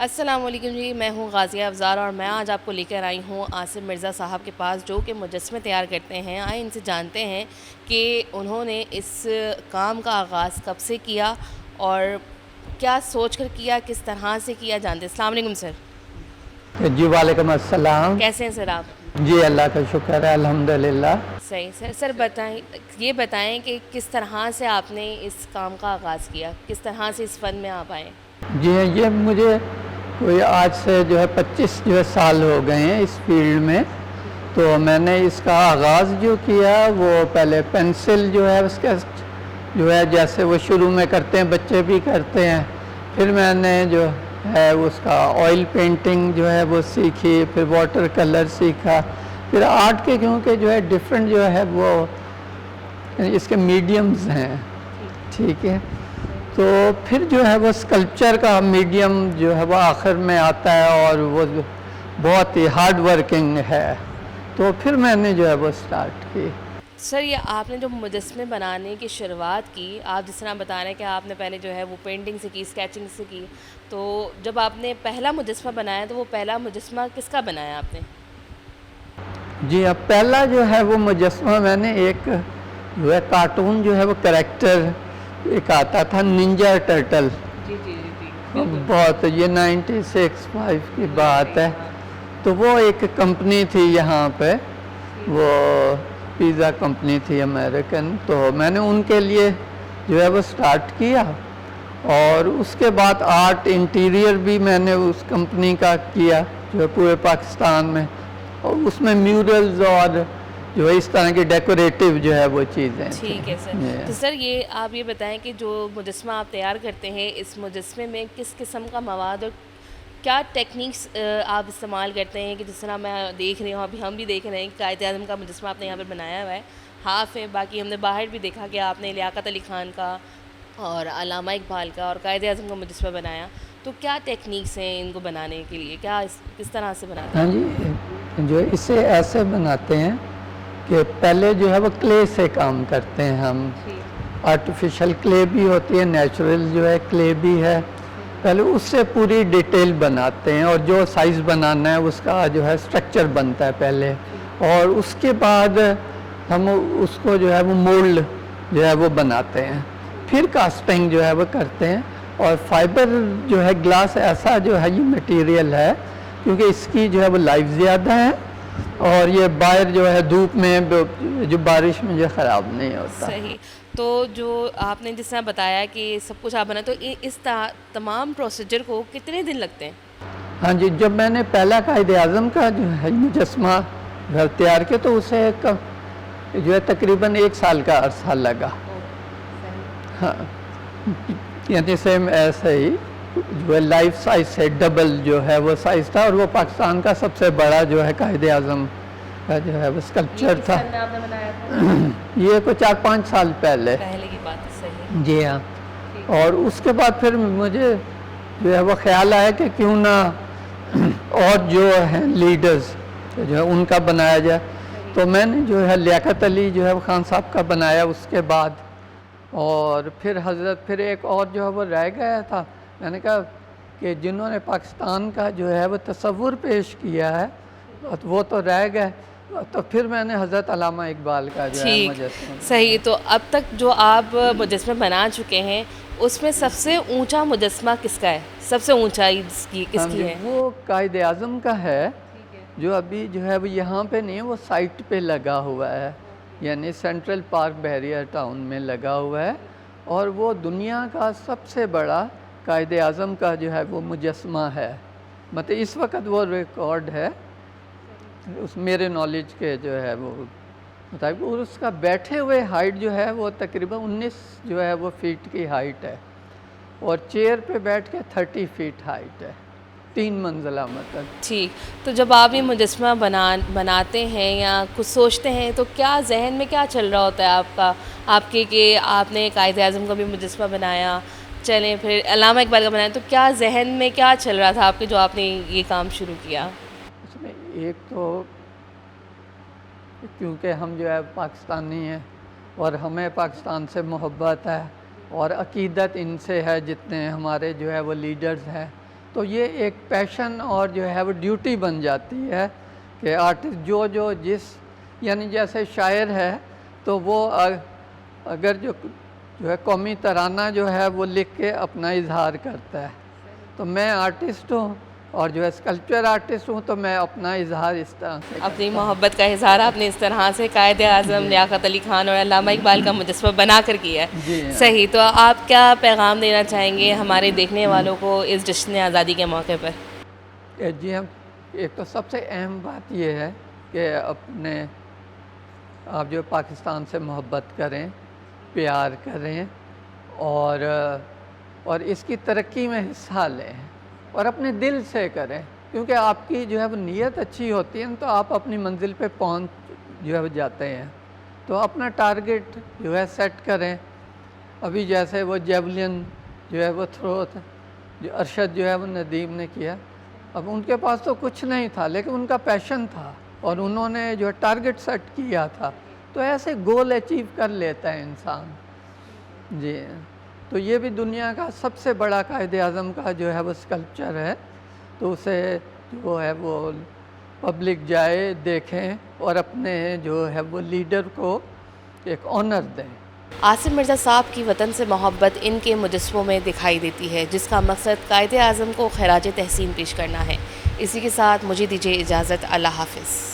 السلام علیکم جی، میں ہوں غازیہ افزار اور میں آج آپ کو لے کر آئی ہوں عاصم مرزا صاحب کے پاس، جو کہ مجسمے تیار کرتے ہیں۔ آئیں ان سے جانتے ہیں کہ انہوں نے اس کام کا آغاز کب سے کیا اور کیا سوچ کر کیا، کس طرح سے کیا جانتے ہیں۔ السلام علیکم سر، جی وعلیکم السلام۔ کیسے ہیں سر آپ؟ جی اللہ کا شکر ہے، الحمدللہ۔ صحیح سر بتائیں، یہ بتائیں کہ کس طرح سے آپ نے اس کام کا آغاز کیا، کس طرح سے اس فن میں آپ آئے؟ جی یہ مجھے کوئی آج سے 25 سال ہو گئے ہیں اس فیلڈ میں۔ تو میں نے اس کا آغاز جو کیا وہ پہلے پینسل اس کا جیسے وہ شروع میں کرتے ہیں، بچے بھی کرتے ہیں، پھر میں نے اس کا آئل پینٹنگ وہ سیکھی، پھر واٹر کلر سیکھا، پھر آرٹ کے کیونکہ ڈفرینٹ وہ اس کے میڈیمز ہیں، ٹھیک ہے، تو پھر وہ اسکلپچر کا میڈیم وہ آخر میں آتا ہے اور وہ بہت ہی ہارڈ ورکنگ ہے، تو پھر میں نے وہ اسٹارٹ کی۔ سر یہ آپ نے جو مجسمے بنانے کی شروعات کی، آپ جس طرح بتا رہے ہیں کہ آپ نے پہلے وہ پینٹنگ سے کی، اسکیچنگ سے کی، تو جب آپ نے پہلا مجسمہ بنایا تو وہ پہلا مجسمہ کس کا بنایا آپ نے؟ جی اب پہلا وہ مجسمہ میں نے ایک کارٹون وہ کریکٹر ایک آتا تھا، ننجا ٹرٹل، جی جی جی جی، بہت یہ 96-5 کی بات ہے، تو وہ ایک کمپنی تھی یہاں پہ، وہ پیزا کمپنی تھی امریکن، تو میں نے ان کے لیے وہ سٹارٹ کیا، اور اس کے بعد آرٹ انٹیریئر بھی میں نے اس کمپنی کا کیا پورے پاکستان میں، اور اس میں میورلز اور اس طرح کی ڈیکوریٹو وہ چیزیں تھیں۔ ٹھیک ہے سر۔ تو سر آپ یہ بتائیں کہ جو مجسمہ آپ تیار کرتے ہیں، اس مجسمے میں کس قسم کا مواد اور کیا ٹیکنیکس آپ استعمال کرتے ہیں؟ کہ جس طرح میں دیکھ رہی ہوں، ابھی ہم بھی دیکھ رہے ہیں کہ قائد اعظم کا مجسمہ آپ نے یہاں پر بنایا ہوا ہے، ہاف ہے، باقی ہم نے باہر بھی دیکھا کہ آپ نے لیاقت علی خان کا اور علامہ اقبال کا اور قائد اعظم کا مجسمہ بنایا، تو کیا ٹیکنیکس ہیں ان کو بنانے کے لیے، کس طرح سے بناتے ہیں؟ ہاں جی اسے ایسے بناتے ہیں کہ پہلے وہ کلے سے کام کرتے ہیں ہم، آرٹیفیشل کلے بھی ہوتی ہے، نیچرل کلے بھی ہے، پہلے اس سے پوری ڈیٹیل بناتے ہیں، اور جو سائز بنانا ہے اس کا اسٹرکچر بنتا ہے پہلے، اور اس کے بعد ہم اس کو وہ مولڈ وہ بناتے ہیں، پھر کاسٹنگ وہ کرتے ہیں، اور فائبر گلاس ایسا یہ مٹیریل ہے کیونکہ اس کی وہ لائف زیادہ ہے، اور یہ باہر دھوپ میں جو بارش میں خراب نہیں ہوتا۔ صحیح۔ تو جو آپ نے جس طرح بتایا کہ سب کچھ آپ بنا، تو اس تمام پروسیجر کو کتنے دن لگتے ہیں؟ ہاں جی جب میں نے پہلا قائد اعظم کا مجسمہ گھر تیار کیا تو اسے تقریباً 1 سال کا عرصہ لگا، ہاں، یعنی سیم ایسے ہی لائف سائز سے ڈبل وہ سائز تھا، اور وہ پاکستان کا سب سے بڑا قائد اعظم کا وہ اسکلپچر تھا۔ یہ کوئی 4-5 سال پہلے کی بات ہے، صحیح۔ جی ہاں، اور اس کے بعد پھر مجھے وہ خیال آیا کہ کیوں نہ اور جو ہیں لیڈرز ان کا بنایا جائے، تو میں نے لیاقت علی خان صاحب کا بنایا اس کے بعد، اور پھر ایک اور وہ رہ گیا تھا، میں نے کہا کہ جنہوں نے پاکستان کا وہ تصور پیش کیا ہے وہ تو رہ گئے، تو پھر میں نے حضرت علامہ اقبال کا مجسمہ۔ صحیح۔ تو اب تک جو آپ مجسمے بنا چکے ہیں اس میں سب سے اونچا مجسمہ کس کا ہے؟ سب سے اونچائی کس کی ہے؟ وہ قائد اعظم کا ہے، جو ابھی وہ یہاں پہ نہیں ہے، وہ سائٹ پہ لگا ہوا ہے، یعنی سینٹرل پارک بحریہ ٹاؤن میں لگا ہوا ہے، اور وہ دنیا کا سب سے بڑا قائد اعظم کا وہ مجسمہ ہے، مطلب اس وقت وہ ریکارڈ ہے اس میرے نالج کے وہ مطابق، اور اس کا بیٹھے ہوئے ہائٹ وہ تقریباً 19 وہ فیٹ کی ہائٹ ہے، اور چیئر پہ بیٹھ کے 30 فیٹ ہائٹ ہے، 3 منزلہ مطلب۔ ٹھیک۔ تو جب آپ یہ مجسمہ بناتے ہیں یا کچھ سوچتے ہیں تو کیا ذہن میں کیا چل رہا ہوتا ہے آپ کے کہ آپ نے قائد اعظم کا بھی مجسمہ بنایا، چلیں پھر علامہ اقبال کا بنایا، تو کیا ذہن میں کیا چل رہا تھا آپ کے جو آپ نے یہ کام شروع کیا؟ اس میں ایک تو کیونکہ ہم پاکستانی ہیں اور ہمیں پاکستان سے محبت ہے، اور عقیدت ان سے ہے جتنے ہمارے وہ لیڈرز ہیں، تو یہ ایک پیشن اور جو ہے وہ ڈیوٹی بن جاتی ہے کہ آرٹسٹ جو جس یعنی جیسے شاعر ہے تو وہ اگر جو ہے قومی ترانہ جو ہے وہ لکھ کے اپنا اظہار کرتا ہے، تو میں آرٹسٹ ہوں اور جو ہے اسکلپچر آرٹسٹ ہوں، تو میں اپنا اظہار اس طرح سے اپنی محبت کا اظہار آپ نے اس طرح سے قائد اعظم لیاقت علی خان اور علامہ اقبال کا مجسمہ بنا کر کیا ہے. جی ہاں. صحیح. تو آپ کیا پیغام دینا چاہیں گے ہمارے دیکھنے والوں کو اس جشن آزادی کے موقع پر؟ جی ہم ایک تو سب سے اہم بات یہ ہے کہ آپ جو پاکستان سے محبت کریں، پیار کریں اور اس کی ترقی میں حصہ لیں اور اپنے دل سے کریں، کیونکہ آپ کی جو ہے وہ نیت اچھی ہوتی ہے تو آپ اپنی منزل پہ پہنچ جو ہے جاتے ہیں. تو اپنا ٹارگٹ جو ہے سیٹ کریں. ابھی جیسے وہ جیولین جو ہے وہ تھرو جو ارشد جو ہے وہ ندیم نے کیا، اب ان کے پاس تو کچھ نہیں تھا لیکن ان کا پیشن تھا اور انہوں نے جو ہے ٹارگٹ سیٹ کیا تھا. تو ایسے گول اچیو کر لیتا ہے انسان. جی تو یہ بھی دنیا کا سب سے بڑا قائد اعظم کا جو ہے وہ اسکلپچر ہے، تو اسے جو ہے وہ پبلک جائے دیکھیں اور اپنے جو ہے وہ لیڈر کو ایک آنر دیں. عاصم مرزا صاحب کی وطن سے محبت ان کے مجسموں میں دکھائی دیتی ہے، جس کا مقصد قائد اعظم کو خراج تحسین پیش کرنا ہے. اسی کے ساتھ مجھے دیجیے اجازت. اللہ حافظ.